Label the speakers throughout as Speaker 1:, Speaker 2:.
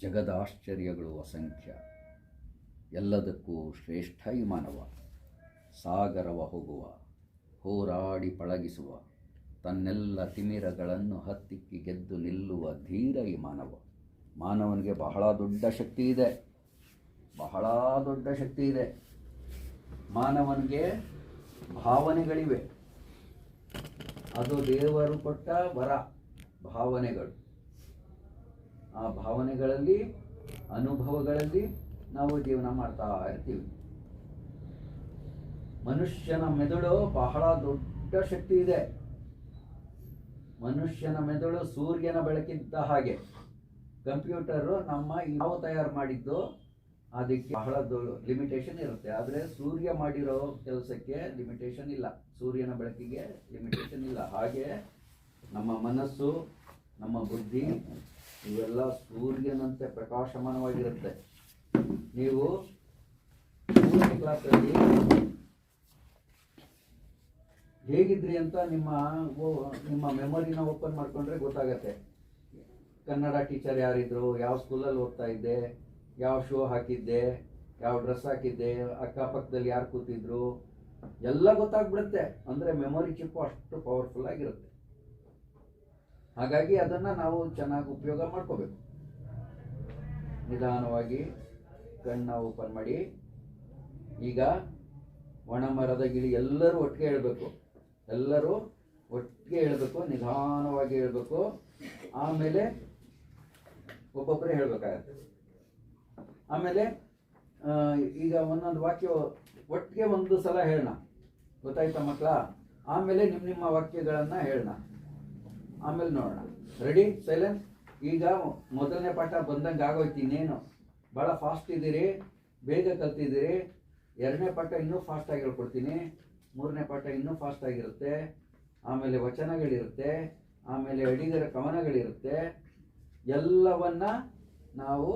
Speaker 1: ಜಗದಾಶ್ಚರ್ಯಗಳು ಅಸಂಖ್ಯ, ಎಲ್ಲದಕ್ಕೂ ಶ್ರೇಷ್ಠ ಈ ಮಾನವ. ಸಾಗರವ ಹೋಗುವ, ಹೋರಾಡಿ ಪಳಗಿಸುವ, ತನ್ನೆಲ್ಲ ತಿಮಿರಗಳನ್ನು ಹತ್ತಿಕ್ಕಿ ಗೆದ್ದು ನಿಲ್ಲುವ ಧೀರ ಈ ಮಾನವ. ಮಾನವನಿಗೆ ಬಹಳ ದೊಡ್ಡ ಶಕ್ತಿ ಇದೆ, ಬಹಳ ದೊಡ್ಡ ಶಕ್ತಿ ಇದೆ. ಮಾನವನಿಗೆ ಭಾವನೆಗಳಿವೆ, ಅದು ದೇವರು ಕೊಟ್ಟ ವರ. ಭಾವನೆಗಳು, ಆ ಭಾವನೆಗಳಲ್ಲಿ, ಅನುಭವಗಳಲ್ಲಿ ನಾವು ಜೀವನ ಮಾಡ್ತಾ ಇರ್ತೀವಿ. ಮನುಷ್ಯನ ಮೆದುಳು ಬಹಳ ದೊಡ್ಡ ಶಕ್ತಿ ಇದೆ. ಮನುಷ್ಯನ ಮೆದುಳು ಸೂರ್ಯನ ಬೆಳಕಿದ್ದ ಹಾಗೆ. ಕಂಪ್ಯೂಟರು ನಾವು ತಯಾರು ಮಾಡಿದ್ದು, ಅದಕ್ಕೆ ಬಹಳ ಲಿಮಿಟೇಷನ್ ಇರುತ್ತೆ. ಆದರೆ ಸೂರ್ಯ ಮಾಡಿರೋ ಕೆಲಸಕ್ಕೆ ಲಿಮಿಟೇಷನ್ ಇಲ್ಲ, ಸೂರ್ಯನ ಬೆಳಕಿಗೆ ಲಿಮಿಟೇಷನ್ ಇಲ್ಲ. ಹಾಗೆ ನಮ್ಮ ಮನಸ್ಸು, ನಮ್ಮ ಬುದ್ಧಿ ಇವೆಲ್ಲ ಸೂರ್ಯನಂತೆ ಪ್ರಕಾಶಮಾನವಾಗಿರುತ್ತೆ. ನೀವು 3ನೇ ಕ್ಲಾಸಲ್ಲಿ ಹೇಗಿದ್ರಿ ಅಂತ ನಿಮ್ಮ ಮೆಮೊರಿನ ಓಪನ್ ಮಾಡ್ಕೊಂಡ್ರೆ ಗೊತ್ತಾಗತ್ತೆ. ಕನ್ನಡ ಟೀಚರ್ ಯಾರಿದ್ರು, ಯಾವ ಸ್ಕೂಲಲ್ಲಿ ಓದ್ತಾ ಇದ್ದೆ, ಯಾವ ಶೋ ಹಾಕಿದ್ದೆ, ಯಾವ ಡ್ರೆಸ್ ಹಾಕಿದ್ದೆ, ಅಕ್ಕಪಕ್ಕದಲ್ಲಿ ಯಾರು ಕೂತಿದ್ರು, ಎಲ್ಲ ಗೊತ್ತಾಗ್ಬಿಡುತ್ತೆ. ಅಂದರೆ ಮೆಮೊರಿ ಚಿಪ್ಪು ಅಷ್ಟು ಪವರ್ಫುಲ್ ಆಗಿರುತ್ತೆ. ಹಾಗಾಗಿ ಅದನ್ನು ನಾವು ಚೆನ್ನಾಗಿ ಉಪಯೋಗ ಮಾಡ್ಕೋಬೇಕು. ನಿಧಾನವಾಗಿ ಕಣ್ಣ ಓಪನ್ ಮಾಡಿ. ಈಗ ಒಣ ಮರದ ಗಿಳಿ ಎಲ್ಲರೂ ಒಟ್ಟಿಗೆ ಹೇಳಬೇಕು, ಎಲ್ಲರೂ ಒಟ್ಟಿಗೆ ಹೇಳಬೇಕು, ನಿಧಾನವಾಗಿ ಹೇಳಬೇಕು. ಆಮೇಲೆ ಒಬ್ಬೊಬ್ಬರೇ ಹೇಳಬೇಕಾಗತ್ತೆ. ಆಮೇಲೆ ಈಗ ಒಂದೊಂದು ವಾಕ್ಯ ಒಟ್ಟಿಗೆ ಒಂದು ಸಲ ಹೇಳೋಣ, ಗೊತ್ತಾಯ್ತಾ ಮಕ್ಕಳ? ಆಮೇಲೆ ನಿಮ್ಮ ವಾಕ್ಯಗಳನ್ನು ಹೇಳೋಣ, ಆಮೇಲೆ ನೋಡೋಣ. Ready, silence. ಈಗ 1ನೇ ಪಾಠ ಬಂದಂಗೆ ಆಗೋಯ್ತು. ಇನ್ನೇನು ಭಾಳ ಫಾಸ್ಟ್ ಇದ್ದೀರಿ, ಬೇಗ ಕಲ್ತಿದ್ದೀರಿ. 2ನೇ ಪಾಠ ಇನ್ನೂ ಫಾಸ್ಟಾಗಿ ಹೇಳ್ಕೊಡ್ತೀನಿ. 3ನೇ ಪಾಠ ಇನ್ನೂ ಫಾಸ್ಟಾಗಿರುತ್ತೆ. ಆಮೇಲೆ ವಚನಗಳಿರುತ್ತೆ, ಆಮೇಲೆ ಅಡಿಗರ ಕವನಗಳಿರುತ್ತೆ. ಎಲ್ಲವನ್ನ ನಾವು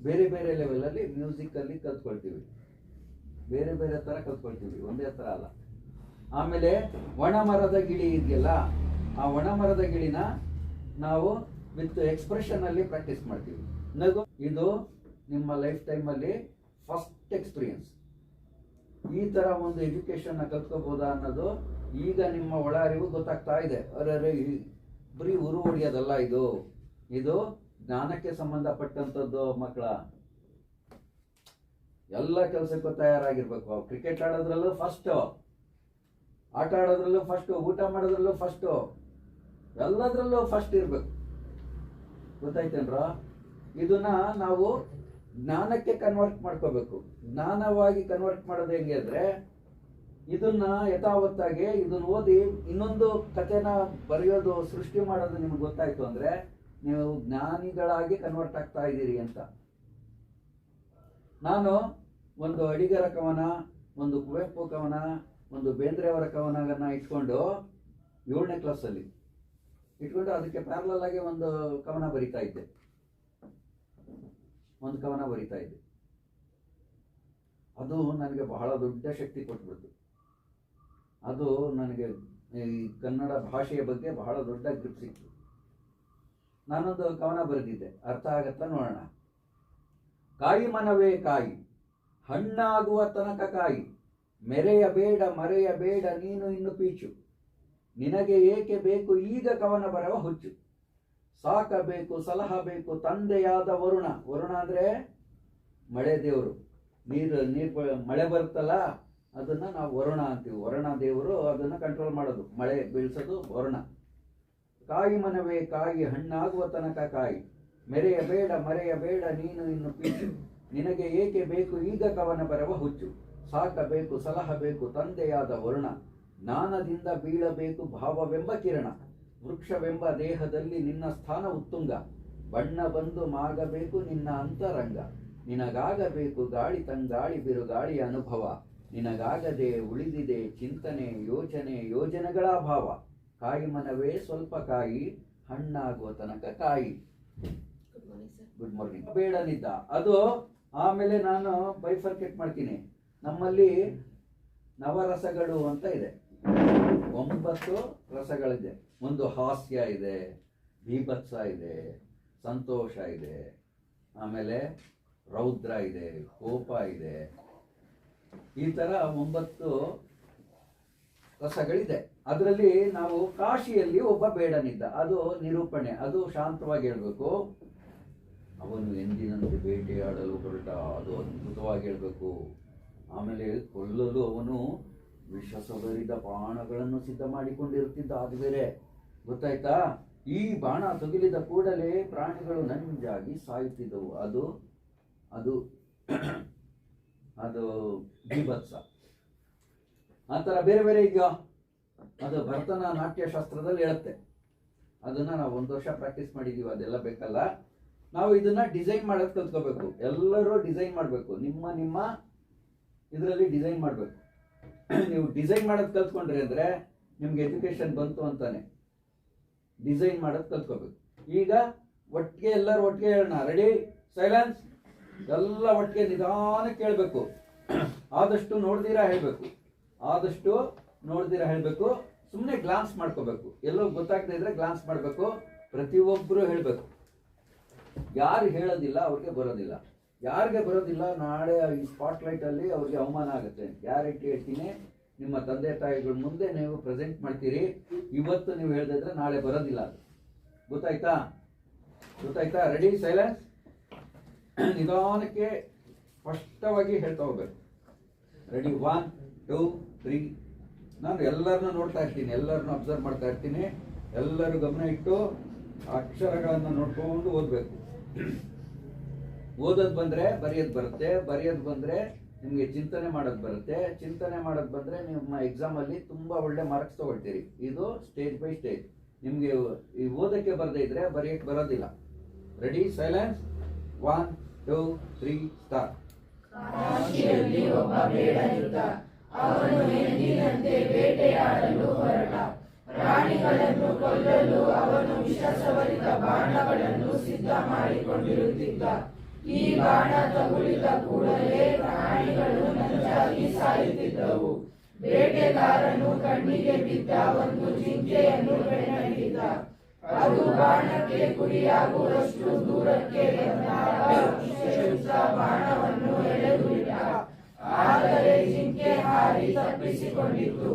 Speaker 1: ಬೇರೆ ಬೇರೆ ಲೆವೆಲಲ್ಲಿ ಮ್ಯೂಸಿಕಲ್ಲಿ ಕಲ್ತ್ಕೊಳ್ತೀವಿ, ಬೇರೆ ಬೇರೆ ಥರ ಕಲ್ತ್ಕೊಳ್ತೀವಿ, ಒಂದೇ ಥರ ಅಲ್ಲ. ಆಮೇಲೆ ಒಣ ಮರದ ಗಿಳಿ ಇದೆಯಲ್ಲ, ಆ ಒಣ ಮರದ ಗಿಳಿನ ನಾವು ವಿತ್ ಎಕ್ಸ್ಪ್ರೆಷನಲ್ಲಿ ಪ್ರಾಕ್ಟೀಸ್ ಮಾಡ್ತೀವಿ. ನಗು, ಇದು ನಿಮ್ಮ ಲೈಫ್ ಟೈಮಲ್ಲಿ ಫಸ್ಟ್ ಎಕ್ಸ್ಪೀರಿಯನ್ಸ್. ಈ ಥರ ಒಂದು ಎಜುಕೇಷನ್ನ ಕಲ್ತ್ಕೋಬೋದಾ ಅನ್ನೋದು ಈಗ ನಿಮ್ಮ ಒಳ ಅರಿವು ಗೊತ್ತಾಗ್ತಾ ಇದೆ. ಅರೆ ಬರೀ ಉರು ಹೊಡಿಯೋದಲ್ಲ, ಇದು ಜ್ಞಾನಕ್ಕೆ ಸಂಬಂಧಪಟ್ಟಂಥದ್ದು. ಮಕ್ಕಳ ಎಲ್ಲ ಕೆಲಸಕ್ಕೂ ತಯಾರಾಗಿರ್ಬೇಕು. ಕ್ರಿಕೆಟ್ ಆಡೋದ್ರಲ್ಲೂ ಫಸ್ಟು, ಆಟ ಆಡೋದ್ರಲ್ಲೂ ಫಸ್ಟು, ಊಟ ಮಾಡೋದ್ರಲ್ಲೂ ಫಸ್ಟು, ಎಲ್ಲದರಲ್ಲೂ ಫಸ್ಟ್ ಇರಬೇಕು. ಗೊತ್ತಾಯ್ತೇನ್ರ? ಇದನ್ನ ನಾವು ಜ್ಞಾನಕ್ಕೆ ಕನ್ವರ್ಟ್ ಮಾಡ್ಕೋಬೇಕು. ಜ್ಞಾನವಾಗಿ ಕನ್ವರ್ಟ್ ಮಾಡೋದು ಹೆಂಗೆ ಅಂದರೆ, ಇದನ್ನ ಯಥಾವತ್ತಾಗಿ ಇದನ್ನ ಓದಿ ಇನ್ನೊಂದು ಕಥೆನ ಬರೆಯೋದು, ಸೃಷ್ಟಿ ಮಾಡೋದು ನಿಮ್ಗೆ ಗೊತ್ತಾಯ್ತು ಅಂದರೆ ನೀವು ಜ್ಞಾನಿಗಳಾಗಿ ಕನ್ವರ್ಟ್ ಆಗ್ತಾ ಇದ್ದೀರಿ ಅಂತ. ನಾನು ಒಂದು ಅಡಿಗರ ಕವನ, ಒಂದು ಕುವೆಂಪು ಕವನ, ಒಂದು ಬೇಂದ್ರೆಯವರ ಕವನಗಳನ್ನ ಇಟ್ಕೊಂಡು 7ನೇ ಕ್ಲಾಸಲ್ಲಿ ಇಟ್ಕೊಂಡು ಅದಕ್ಕೆ ಪ್ಯಾರಲಲ್ ಆಗಿ ಒಂದು ಕವನ ಬರಿತಾ ಇದ್ದೆ. ಅದು ನನಗೆ ಬಹಳ ದೊಡ್ಡ ಶಕ್ತಿ ಕೊಟ್ಬಿಡ್ತು. ಅದು ನನಗೆ ಈ ಕನ್ನಡ ಭಾಷೆಯ ಬಗ್ಗೆ ಬಹಳ ದೊಡ್ಡ ಗ್ರಿಪ್ ಸಿಕ್ತು. ನಾನೊಂದು ಕವನ ಬರೆದಿದ್ದೆ, ಅರ್ಥ ಆಗತ್ತಾ ನೋಡೋಣ. ಕಾಯಿ ಮನವೇ ಕಾಯಿ, ಹಣ್ಣಾಗುವ ತನಕ ಕಾಯಿ, ಮೆರೆಯಬೇಡ ಮರೆಯಬೇಡ ನೀನು ಇನ್ನು ಪೀಚು, ನಿನಗೆ ಏಕೆ ಬೇಕು ಈಗ ಕವನ ಬರವ ಹುಚ್ಚು, ಸಾಕಬೇಕು ಸಲಹಬೇಕು ತಂದೆಯಾದ ವರುಣ. ವರುಣ ಅಂದರೆ ಮಳೆ ದೇವರು. ನೀರು ಮಳೆ ಬರುತ್ತಲ್ಲ, ಅದನ್ನು ನಾವು ವರುಣ ಅಂತೀವಿ. ವರುಣ ದೇವರು ಅದನ್ನು ಕಂಟ್ರೋಲ್ ಮಾಡೋದು, ಮಳೆ ಬೀಳ್ಸೋದು ವರುಣ. ಕಾಯಿ ಮನವೇ ಕಾಯಿ, ಹಣ್ಣಾಗುವ ತನಕ ಕಾಯಿ, ಮೆರೆಯಬೇಡ ಮರೆಯಬೇಡ ನೀನು ಇನ್ನು ಪೀಚು, ನಿನಗೆ ಏಕೆ ಬೇಕು ಈಗ ಕವನ ಬರವ ಹುಚ್ಚು, ಸಾಕಬೇಕು ಸಲಹಬೇಕು ತಂದೆಯಾದ ವರುಣ, ಜ್ಞಾನದಿಂದ ಬೀಳಬೇಕು ಭಾವವೆಂಬ ಕಿರಣ, ವೃಕ್ಷವೆಂಬ ದೇಹದಲ್ಲಿ ನಿನ್ನ ಸ್ಥಾನ ಉತ್ತುಂಗ, ಬಣ್ಣ ಬಂದು ಮಾಗಬೇಕು ನಿನ್ನ ಅಂತರಂಗ, ನಿನಗಾಗಬೇಕು ಗಾಳಿ ತಂಗಾಳಿ ಬಿರುಗಾಳಿಯ ಅನುಭವ, ನಿನಗಾಗದೆ ಉಳಿದಿದೆ ಚಿಂತನೆ ಯೋಚನೆ ಯೋಜನೆಗಳ ಭಾವ, ಕಾಯಿ ಮನವೇ ಸ್ವಲ್ಪ ಕಾಯಿ, ಹಣ್ಣಾಗುವ ತನಕ ಕಾಯಿ. Good morning. ಬೇಡನಿದ್ದ ಅದು. ಆಮೇಲೆ ನಾನು ಬೈಫರ್ಕೇಟ್ ಮಾಡ್ತೀನಿ. ನಮ್ಮಲ್ಲಿ ನವರಸಗಳು ಅಂತ ಇದೆ, 9 ರಸಗಳಿದೆ. ಒಂದು ಹಾಸ್ಯ ಇದೆ, ಭೀಭತ್ಸ ಇದೆ, ಸಂತೋಷ ಇದೆ, ಆಮೇಲೆ ರೌದ್ರ ಇದೆ, ಕೋಪ ಇದೆ. ಈ ಥರ 9 ರಸಗಳಿದೆ. ಅದರಲ್ಲಿ ನಾವು ಕಾಶಿಯಲ್ಲಿ ಒಬ್ಬ ಬೇಡನಿದ್ದ, ಅದು ನಿರೂಪಣೆ. ಅದು ಶಾಂತವಾಗಿ ಹೇಳ್ಬೇಕು. ಅವನು ಎಂದಿನಂತೆ ಬೇಟೆಯಾಡಲು ಹೊರಟ, ಅದು ಅದ್ಭುತವಾಗಿ ಹೇಳ್ಬೇಕು. ಆಮೇಲೆ ಕೊಲ್ಲಲು ಅವನು ವಿಷಸವರಿದ ಬಾಣಗಳನ್ನು ಸಿದ್ಧ ಮಾಡಿಕೊಂಡಿರುತ್ತಿದ್ದ, ಅದು ಬೇರೆ. ಗೊತ್ತಾಯ್ತಾ? ಈ ಬಾಣ ತಗುಲಿದ ಕೂಡಲೇ ಪ್ರಾಣಿಗಳು ನಂಜಾಗಿ ಸಾಯುತ್ತಿದ್ದವು. ಅದು ಅದು ಅದು ಬೀಭತ್ಸ. ಆ ಥರ ಬೇರೆ ಬೇರೆ ಇದೆಯೋ, ಅದು ಭರತನ ನಾಟ್ಯಶಾಸ್ತ್ರದಲ್ಲಿ ಹೇಳುತ್ತೆ. ಅದನ್ನ ನಾವು 1 ವರ್ಷ ಪ್ರಾಕ್ಟೀಸ್ ಮಾಡಿದೀವಿ, ಅದೆಲ್ಲ ಬೇಕಲ್ಲ. ನಾವು ಇದನ್ನ ಡಿಸೈನ್ ಮಾಡೋದು ಕಲ್ತ್ಕೋಬೇಕು. ಎಲ್ಲರೂ ಡಿಸೈನ್ ಮಾಡಬೇಕು, ನಿಮ್ಮ ನಿಮ್ಮ ಇದರಲ್ಲಿ ಡಿಸೈನ್ ಮಾಡಬೇಕು. ನೀವು ಡಿಸೈನ್ ಮಾಡೋದು ಕಲ್ತ್ಕೊಂಡ್ರಿ ಅಂದರೆ ನಿಮ್ಗೆ ಎಜುಕೇಶನ್ ಬಂತು ಅಂತಾನೆ. ಡಿಸೈನ್ ಮಾಡೋದು ಕಲ್ತ್ಕೋಬೇಕು. ಈಗ ಒಟ್ಟಿಗೆ ಎಲ್ಲರೂ ಒಟ್ಟಿಗೆ ಹೇಳೋಣ. Ready, silence. ಎಲ್ಲ ಒಟ್ಟಿಗೆ ನಿಧಾನಕ್ಕೆ ಹೇಳಬೇಕು. ಆದಷ್ಟು ನೋಡ್ದಿರಾ ಹೇಳಬೇಕು, ಆದಷ್ಟು ನೋಡ್ದಿರಾ ಹೇಳಬೇಕು. ಸುಮ್ಮನೆ ಗ್ಲಾನ್ಸ್ ಮಾಡ್ಕೋಬೇಕು. ಎಲ್ಲೋ ಗೊತ್ತಾಗದೇ ಇದ್ರೆ ಗ್ಲಾನ್ಸ್ ಮಾಡಬೇಕು. ಪ್ರತಿಯೊಬ್ಬರು ಹೇಳಬೇಕು. ಯಾರು ಹೇಳೋದಿಲ್ಲ ಅವ್ರಿಗೆ ಬರೋದಿಲ್ಲ. ಯಾರಿಗೆ ಬರೋದಿಲ್ಲ, ನಾಳೆ ಈ ಸ್ಪಾಟ್ಲೈಟ್ ಅಲ್ಲಿ ಅವ್ರಿಗೆ ಅವಮಾನ ಆಗುತ್ತೆ. ಗ್ಯಾರಂಟಿ ಹೇಳ್ತೀನಿ. ನಿಮ್ಮ ತಂದೆ ತಾಯಿಗಳ ಮುಂದೆ ನೀವು ಪ್ರೆಸೆಂಟ್ ಮಾಡ್ತೀರಿ. ಇವತ್ತು ನೀವು ಹೇಳ್ದಿದ್ರೆ ನಾಳೆ ಬರೋದಿಲ್ಲ. ಅದು ಗೊತ್ತಾಯ್ತಾ? ಗೊತ್ತಾಯ್ತಾ? Ready, silence. ನಿಧಾನಕ್ಕೆ ಸ್ಪಷ್ಟವಾಗಿ ಹೇಳ್ತಾ ಹೋಗ್ಬೇಕು. ರೆಡಿ, 1 2 3. ನಾನು ಎಲ್ಲರನ್ನೂ ನೋಡ್ತಾ ಇರ್ತೀನಿ, ಎಲ್ಲರನ್ನೂ ಅಬ್ಸರ್ವ್ ಮಾಡ್ತಾ ಇರ್ತೀನಿ. ಎಲ್ಲರೂ ಗಮನ ಇಟ್ಟು ಅಕ್ಷರಗಳನ್ನು ನೋಡ್ಕೊಂಡು ಓದಬೇಕು. ಓದೋದು ಬಂದರೆ ಬರೆಯೋದು ಬರುತ್ತೆ, ಬರೆಯೋದು ಬಂದರೆ ನಿಮಗೆ ಚಿಂತನೆ ಮಾಡೋದು ಬರುತ್ತೆ, ಚಿಂತನೆ ಮಾಡೋದು ಬಂದರೆ ನಿಮ್ಮ ಎಕ್ಸಾಮಲ್ಲಿ ತುಂಬ ಒಳ್ಳೆ ಮಾರ್ಕ್ಸ್ ತೊಗೊಳ್ತೀರಿ. ಇದು ಸ್ಟೇಜ್ ಬೈ ಸ್ಟೇಜ್. ನಿಮಗೆ ಈ ಓದಕ್ಕೆ ಬರದೇ ಇದ್ರೆ ಬರೆಯೋಕ್ಕೆ ಬರೋದಿಲ್ಲ. Ready, silence. 1 2 3 ಸ್ಟಾರ್ಟ್.
Speaker 2: ಕಾಶಿಯಲ್ಲಿ ಒಬ್ಬ ಬೇಡನಿದ್ದ, ಅವನು ಎಂದಿನಂತೆ ಬೇಟೆಯಾಡಲು ಹೊರಟ. ಪ್ರಾಣಿಗಳನ್ನು ಕೊಲ್ಲಲು ಅವನು ವಿಷಸವರಿದ ಬಾಣಗಳನ್ನು ಸಿದ್ಧ ಮಾಡಿಕೊಂಡಿರುತ್ತಿದ್ದ. ಈ ಬಾಣ ತಗುಲಿದ ಕೂಡಲೇ ಪ್ರಾಣಿಗಳು ನಂಜಾಗಿ ಸಾಯುತ್ತಿದ್ದವು. ಬೇಟೆಗಾರನು ಕಣ್ಣಿಗೆ ಬಿದ್ದ ಒಂದು ಜಿಂಕೆಯನ್ನು ಬೆನ್ನಟ್ಟಿದ್ದ. ಅದು ಬಾಣಕ್ಕೆ ಗುರಿಯಾಗುವಷ್ಟು ದೂರಕ್ಕೆ ಬಂದಾಗ ವಿಷಯುಕ್ತ ಬಾಣವನ್ನು ಎಳೆದು ಬಿಟ್ಟ. ಆದರೆ ಜಿಂಕೆ ಹಾರಿ ತಪ್ಪಿಸಿಕೊಂಡಿತು.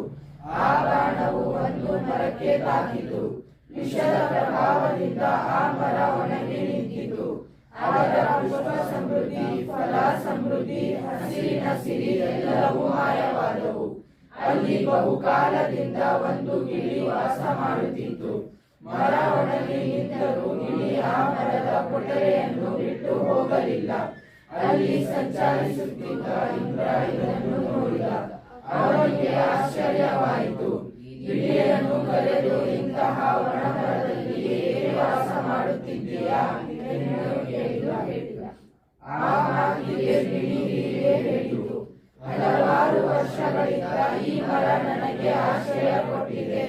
Speaker 2: ಆ ಬಾಣವು ಒಂದು ಮರಕ್ಕೆ ತಾಕಿತು. ವಿಷದ ಪ್ರಭಾವದಿಂದ ಆ ಮರ ಒಣಗಿ ನಿಂತಿತು. ಅದರ ಪುಷ್ಪ ಸಮೃದ್ಧಿ, ಫಲ ಸಮೃದ್ಧಿ, ಹಸಿರಿನ ಸಿರಿ ಎಲ್ಲವೂ ಮಾಯವಾದವು. ಅಲ್ಲಿ ಬಹುಕಾಲದಿಂದ ಒಂದು ಗಿಳಿ ವಾಸ ಮಾಡುತ್ತಿತ್ತು. ಮರ ಒಣಗಿ ನಿಂತರೂ ಗಿಳಿ ಆ ಮರದ ಕೊಠರೆಯನ್ನು ಬಿಟ್ಟು ಹೋಗಲಿಲ್ಲ. ಅಲ್ಲಿ ಸಂಚರಿಸುತ್ತಿದ್ದ ಇಂದ್ರ ಇದನ್ನು ನೋಡಿದ. ಅವನಿಗೆ ಆಶ್ಚರ್ಯವಾಯಿತು. ಗಿಳಿಯನ್ನು ಕರೆದು, ಇಂತಹ ಒಣಮರದಲ್ಲಿ ಏಕೆ ವಾಸ ಮಾಡುತ್ತಿದ್ದೀಯಾ ಎಂದು ಕೇಳಿದ. ಆ ಮಾತಿಗೆ ಗಿಳಿ ಹೀಗೆ ಹೇಳಿತು, ಹಲವಾರು ವರ್ಷಗಳಿಂದ ಈ ಮರ ನನಗೆ ಆಶ್ರಯ ಕೊಟ್ಟಿದೆ,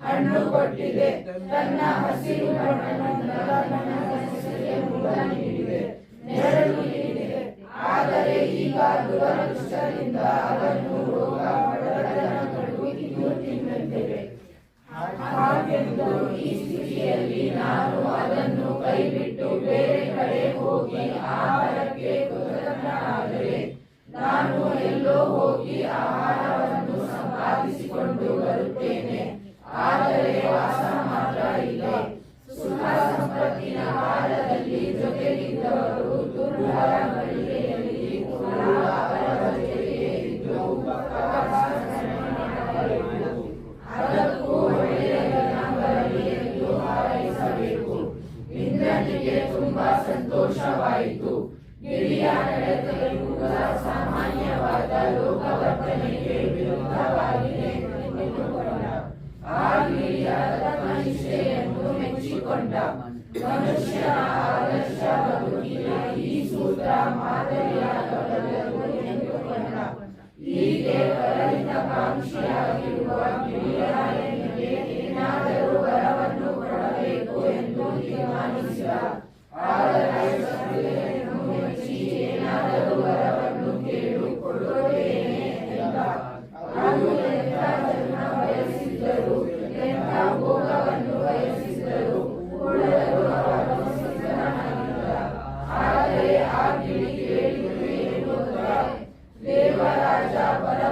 Speaker 2: ಹಣ್ಣು ಕೊಟ್ಟಿದೆ, ತನ್ನ ಹಸಿರು ಬಣ್ಣದಿಂದ ನನ್ನ ಹೆಸರಿಗೆ ಮೂಲ ನೀಡಿದೆ, ನೆರಳು ನೀಡಿದೆ. ಆದರೆ ಈಗ ದುರದೃಷ್ಟದಿಂದ ಅದನ್ನು ರೋಗ ಬಡತನಗಳು ಕಿತ್ತು ತಿನ್ನುತ್ತಿವೆ. ಹಾಗೆಂದು ಈ ಸ್ಥಿತಿಯಲ್ಲಿ ನಾನು ಅದನ್ನು ಕೈಬಿಟ್ಟು ಬೇರೆ ಕಡೆ ಹೋಗಿ ಆ ಮರಕ್ಕೆ ಕೃತಜ್ಞನಾದರೆ ನಾನು ಎಲ್ಲೋ ಹೋಗಿ ಆಹಾರವನ್ನು ಸಂಪಾದಿಸಿಕೊಂಡು ಬರುತ್ತೇನೆ. ಆದರೆ ವಾಸ ಮಾತ್ರ ಇಲ್ಲ. ಸುಖ ಸಂಪತ್ತಿನ ಕಾಲದಲ್ಲಿ ಜೊತೆಗಿದ್ದವರು ದುರ್ಬಲ ಗಳಿಗೆಯಲ್ಲಿ ಕೂಡ ಅವರ ಜೊತೆಗೆ ಇದ್ದು ಅದಕ್ಕೂ ಒಳ್ಳೆಯ ದಿನ ಬರಲಿ ಎಂದು ಹಾರೈಸಬೇಕು. ಇಂದ್ರನಿಗೆ ತುಂಬಾ ಸಂತೋಷವಾಯಿತು. ಗಿಳಿಯ ನಡತೆಯು ಸಾಮಾನ್ಯವಾದ ಲೋಕವರ್ತನೆಗೆ ವಿರುದ್ಧವಾಗಿದೆ ಎಂದುಕೊಂಡ. ಆ ಗಿಳಿಯ ತತ್ವನಿಷ್ಠೆಯನ್ನು ಮೆಚ್ಚಿಕೊಂಡ. ಮನುಷ್ಯನ ಆದರ್ಶ ಬದುಕಿನ ಈ ಸೂತ್ರ ಮಾದರಿಯಾಗಬಲ್ಲದು ಎಂದುಕೊಂಡ. ಹೀಗೆ ಪರಿಣಿತಾಕಾಂಕ್ಷಿಯಾಗಿರುವ ಗಿಳಿಯನಿಗೆ ಏನಾದರೂ ವರವನ್ನು ಕೊಡಬೇಕು ಎಂದು ತೀರ್ಮಾನಿಸಿದ. ಆದರೆ ಸಭೆಯನ್ನು ಮೆಚ್ಚಿ ಏನಾದರೂ ವರವನ್ನು ಕೇಳು, ಕೊಡುತ್ತೇನೆ ಎಂದ. ಅದು ಎಂಥದನ್ನು ಬಯಸಿದ್ದರು, ಎಂಥ ಭೋಗವನ್ನು ಬಯಸಿದ್ದರು, ಕೊಡಲು ಅವನು ಸಿದ್ಧನಾಗಿದ್ದ. ಪರ